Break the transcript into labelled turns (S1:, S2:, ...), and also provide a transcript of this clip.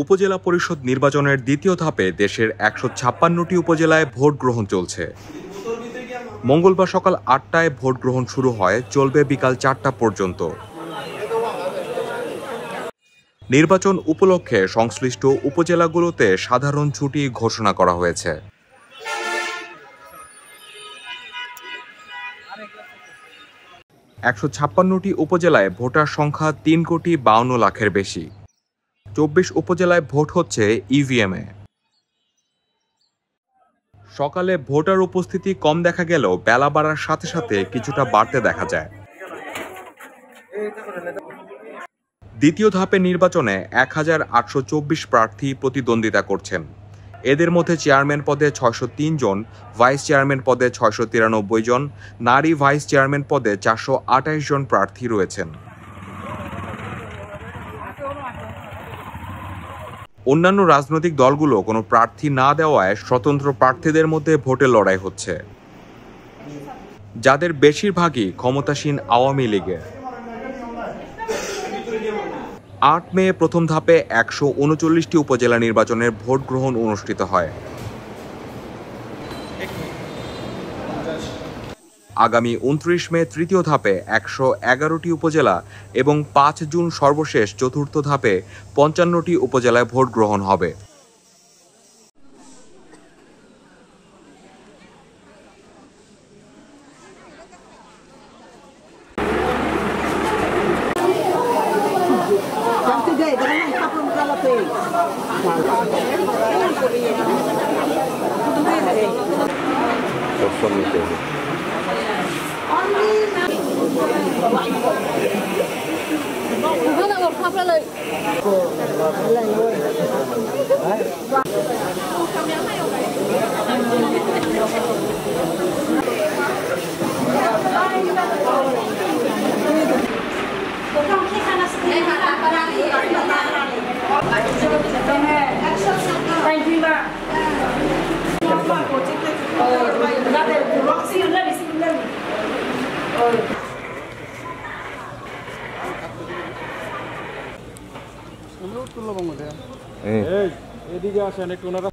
S1: উপজেলা পরিষদ নির্বাচনের দ্বিতীয় ধাপে দেশের ১৫৬টি উপজেলায় ভোট গ্রহণ চলছে। মঙ্গলবার সকাল ৮টায় ভোট গ্রহণ শুরু হয়, চলবে বিকাল ৪টা পর্যন্ত। নির্বাচন উপলক্ষে সংশ্লিষ্ট উপজেলাগুলোতে সাধারণ ছুটি ঘোষণা করা হয়েছে। (১৫৬টি উপজেলায় ভোটার সংখ্যা ৩,৫২,০০,০০০-এর বেশি। ২৪ উপজেলায় ভোট হচ্ছে ইভিএমে। সকালে ভোটার উপস্থিতি কম দেখা গেলেও বেলা বাড়ার সাথে সাথে কিছুটা বাড়তে দেখা যায়। দ্বিতীয় ধাপের নির্বাচনে ১,৮২৪ প্রার্থী প্রতিদ্বন্দ্বিতা করছেন। এদের মধ্যে চেয়ারম্যান পদে ৬০৩ জন, ভাইস চেয়ারম্যান পদে ৬৯৩ জন, নারী ভাইস চেয়ারম্যান পদে ৪২৮ জন প্রার্থী রয়েছেন। অন্যান্য রাজনৈতিক দলগুলো কোনো প্রার্থী না দেওয়ায় স্বতন্ত্র প্রার্থীদের মধ্যে ভোটের লড়াই হচ্ছে, যাদের বেশিরভাগই ক্ষমতাসীন আওয়ামী লীগের। ৮ মে প্রথম ধাপে ১৩৯টি উপজেলা নির্বাচনের ভোট গ্রহণ অনুষ্ঠিত হয়। আগামী ২৯ মে তৃতীয় ধাপে ১১১টি উপজেলা এবং ৫ জুন সর্বশেষ চতুর্থ ধাপে ৫৫টি উপজেলায় ভোট গ্রহণ হবে।
S2: এদিকে আসেন একটু।